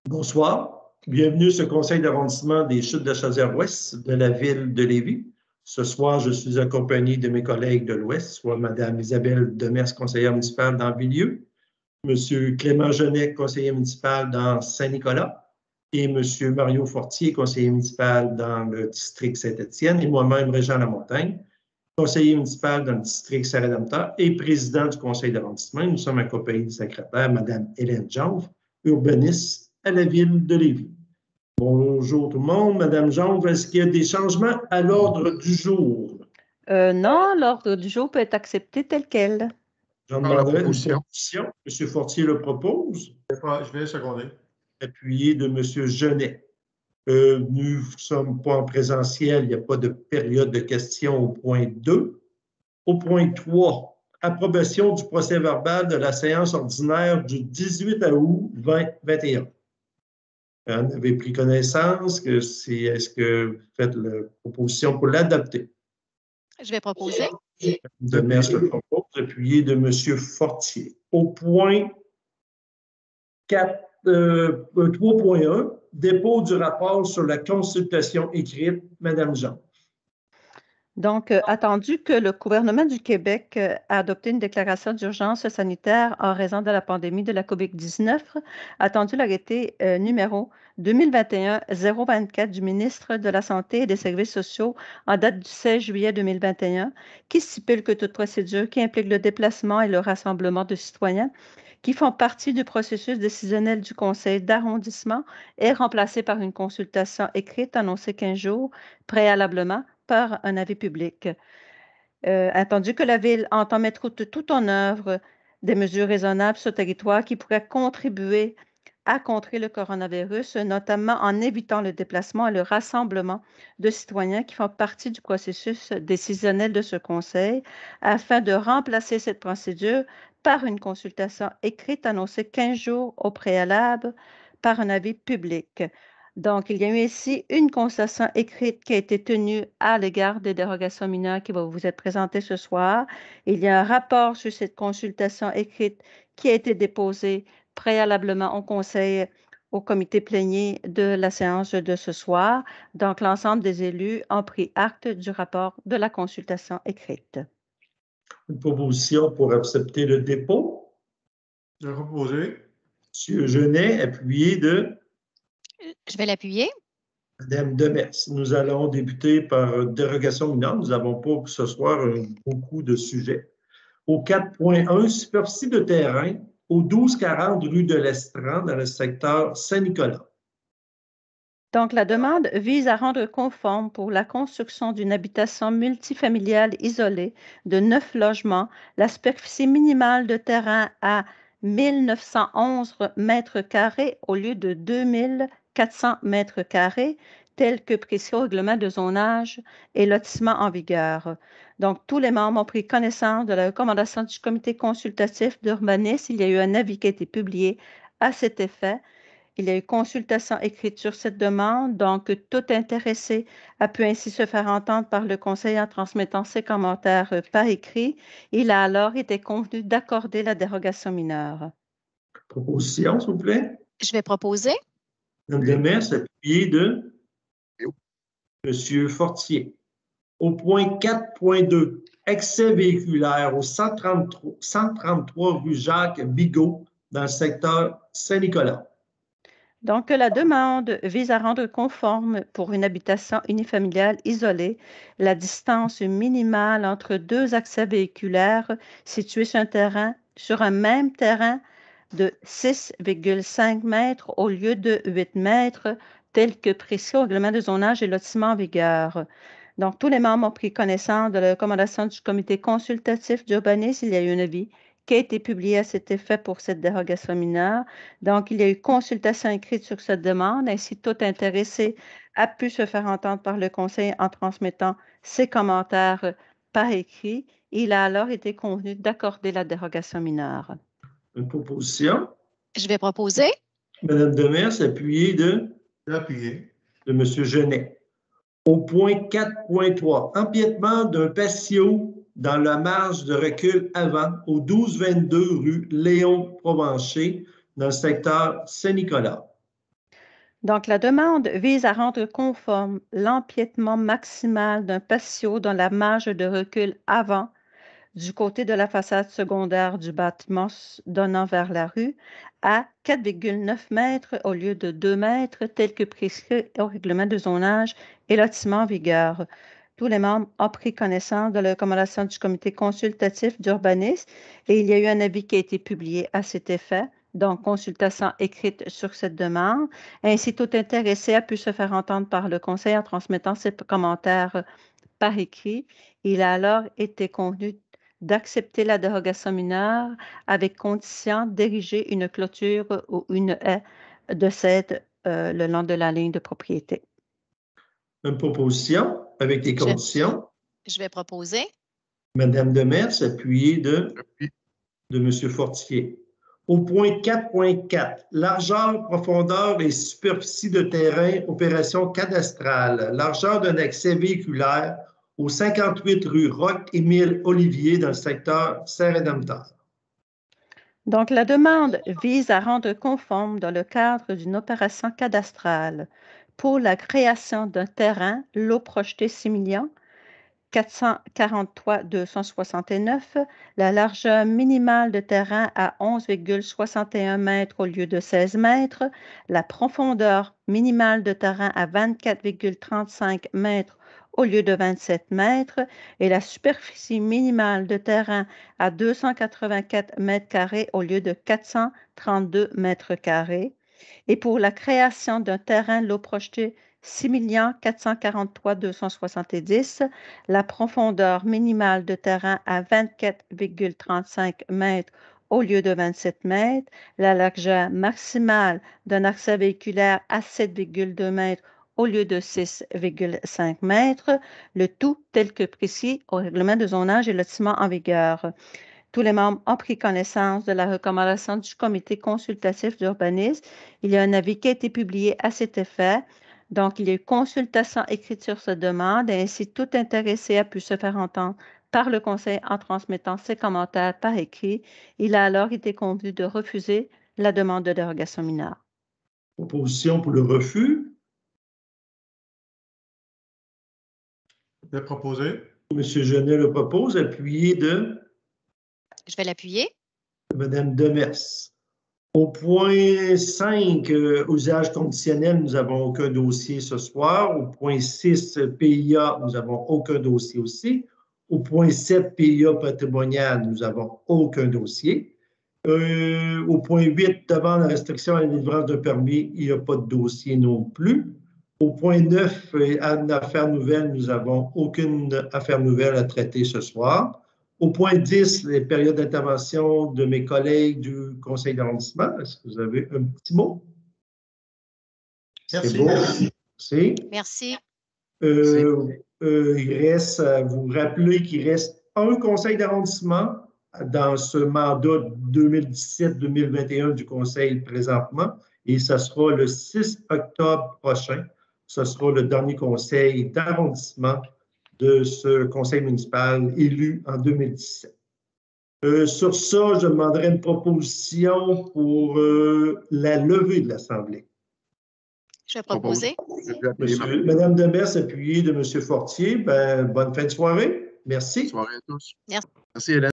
Bonsoir, bienvenue sur le conseil d'arrondissement des Chutes de Chaudière-Ouest de la ville de Lévis. Ce soir, je suis accompagné de mes collègues de l'Ouest, soit Mme Isabelle Demers, conseillère municipale dans Villedieu, M. Clément Genet, conseiller municipal dans Saint-Nicolas, et M. Mario Fortier, conseiller municipal dans le district Saint-Étienne, et moi-même, Régent Lamontagne, conseiller municipal dans le district Saint-Rédempteur et président du conseil d'arrondissement. Nous sommes accompagnés du secrétaire, Mme Hélène Janve, urbaniste à la ville de Lévis. Bonjour tout le monde. Madame Janve, est-ce qu'il y a des changements à l'ordre du jour? Non, l'ordre du jour peut être accepté tel quel. J'en demanderai une proposition. M. Fortier le propose. Je vais seconder. Appuyé de M. Genet. Nous ne sommes pas en présentiel, il n'y a pas de période de questions au point 2. Au point 3, approbation du procès-verbal de la séance ordinaire du 18 août 2021. Vous en avez pris connaissance. Est-ce que vous faites la proposition pour l'adopter? Je vais proposer. Demers le propose, appuyé de M. Fortier. Au point 3.1, dépôt du rapport sur la consultation écrite, Mme Jean. Donc, attendu que le gouvernement du Québec a adopté une déclaration d'urgence sanitaire en raison de la pandémie de la COVID-19, attendu l'arrêté numéro 2021-024 du ministre de la Santé et des Services sociaux en date du 16 juillet 2021, qui stipule que toute procédure qui implique le déplacement et le rassemblement de citoyens qui font partie du processus décisionnel du conseil d'arrondissement est remplacée par une consultation écrite annoncée 15 jours préalablement par un avis public. Attendu que la Ville entend mettre tout en œuvre des mesures raisonnables sur le territoire qui pourraient contribuer à contrer le coronavirus, notamment en évitant le déplacement et le rassemblement de citoyens qui font partie du processus décisionnel de ce Conseil, afin de remplacer cette procédure par une consultation écrite annoncée 15 jours au préalable par un avis public. Donc, il y a eu ici une constatation écrite qui a été tenue à l'égard des dérogations mineures qui va vous être présentée ce soir. Il y a un rapport sur cette consultation écrite qui a été déposé préalablement au conseil, au comité plénier de la séance de ce soir. Donc, l'ensemble des élus ont pris acte du rapport de la consultation écrite. Une proposition pour accepter le dépôt. Je vais proposer. M. Genet, appuyé de... Je vais l'appuyer. Madame Demers. Nous allons débuter par dérogation mineure. Nous n'avons pas ce soir beaucoup de sujets. Au 4.1, superficie de terrain au 1240 rue de l'Estran dans le secteur Saint-Nicolas. Donc, la demande vise à rendre conforme pour la construction d'une habitation multifamiliale isolée de 9 logements la superficie minimale de terrain à 1911 mètres carrés au lieu de 2400 mètres carrés, tel que précis au règlement de zonage et lotissement en vigueur. Donc, tous les membres ont pris connaissance de la recommandation du comité consultatif d'urbanisme. Il y a eu un avis qui a été publié à cet effet. Il y a eu consultation écrite sur cette demande, donc tout intéressé a pu ainsi se faire entendre par le conseil en transmettant ses commentaires par écrit. Il a alors été convenu d'accorder la dérogation mineure. Proposition, s'il vous plaît. Je vais proposer. Mme Demers, appuyé de M. Fortier. Au point 4.2, accès véhiculaire au 133 rue Jacques Bigot dans le secteur Saint-Nicolas. Donc, la demande vise à rendre conforme pour une habitation unifamiliale isolée la distance minimale entre deux accès véhiculaires situés sur un même terrain de 6,5 mètres au lieu de 8 mètres, tel que précis au règlement de zonage et lotissement en vigueur. Donc, tous les membres ont pris connaissance de la recommandation du comité consultatif d'urbanisme. Il y a eu un avis qui a été publié à cet effet pour cette dérogation mineure. Donc, il y a eu consultation écrite sur cette demande. Ainsi, tout intéressé a pu se faire entendre par le conseil en transmettant ses commentaires par écrit. Il a alors été convenu d'accorder la dérogation mineure. Une proposition. Je vais proposer. Mme Demers, appuyée de... Appuyé. De M. Genet. Au point 4.3, empiètement d'un patio dans la marge de recul avant au 1222 rue Léon Provencher dans le secteur Saint-Nicolas. Donc, la demande vise à rendre conforme l'empiètement maximal d'un patio dans la marge de recul avant du côté de la façade secondaire du bâtiment donnant vers la rue à 4,9 mètres au lieu de 2 mètres, tel que prescrit au règlement de zonage et lotissement en vigueur. Tous les membres ont pris connaissance de la recommandation du comité consultatif d'urbanisme et il y a eu un avis qui a été publié à cet effet. Donc, consultation écrite sur cette demande. Ainsi, tout intéressé a pu se faire entendre par le conseil en transmettant ses commentaires par écrit. Il a alors été convenu d'accepter la dérogation mineure avec condition d'ériger une clôture ou une haie de cèdre le long de la ligne de propriété. Une proposition avec des conditions. Je vais proposer. Madame Demers, appuyée de M. Fortier. Au point 4.4, largeur, profondeur et superficie de terrain, opération cadastrale, largeur d'un accès véhiculaire au 58 rue Roch-Émile-Olivier dans le secteur Saint-Rédempteur. Donc, la demande vise à rendre conforme dans le cadre d'une opération cadastrale pour la création d'un terrain, lot projeté 6 443 269, la largeur minimale de terrain à 11,61 mètres au lieu de 16 mètres, la profondeur minimale de terrain à 24,35 mètres au lieu de 27 mètres et la superficie minimale de terrain à 284 mètres carrés au lieu de 432 mètres carrés. Et pour la création d'un terrain lot projeté 6 443 270, la profondeur minimale de terrain à 24,35 mètres au lieu de 27 mètres, la largeur maximale d'un accès véhiculaire à 7,2 mètres au lieu de 6,5 mètres, le tout tel que précis au règlement de zonage et lotissement en vigueur. Tous les membres ont pris connaissance de la recommandation du comité consultatif d'urbanisme. Il y a un avis qui a été publié à cet effet. Donc, il y a eu consultation écrite sur cette demande et ainsi tout intéressé a pu se faire entendre par le conseil en transmettant ses commentaires par écrit. Il a alors été convenu de refuser la demande de dérogation mineure. Proposition pour le refus. Je vais proposer. M. Genet le propose, appuyé de Je vais l'appuyer. Mme Demers. Au point 5, usage conditionnel, nous n'avons aucun dossier ce soir. Au point 6, PIA, nous n'avons aucun dossier aussi. Au point 7, PIA patrimonial, nous n'avons aucun dossier. Au point 8, devant la restriction à la délivrance d'un permis, il n'y a pas de dossier non plus. Au point 9, en affaires nouvelles, nous n'avons aucune affaire nouvelle à traiter ce soir. Au point 10, les périodes d'intervention de mes collègues du conseil d'arrondissement. Est-ce que vous avez un petit mot? Merci. C'est beau. Merci. Merci. Il reste à vous rappeler qu'il reste un conseil d'arrondissement dans ce mandat 2017-2021 du conseil présentement et ce sera le 6 octobre prochain. Ce sera le dernier conseil d'arrondissement de ce conseil municipal élu en 2017. Sur ça, je demanderai une proposition pour la levée de l'Assemblée. Je vais proposer. Madame Demers, appuyée de M. Fortier. Bonne fin de soirée. Merci. Bonne soirée à tous. Merci. Merci, Hélène.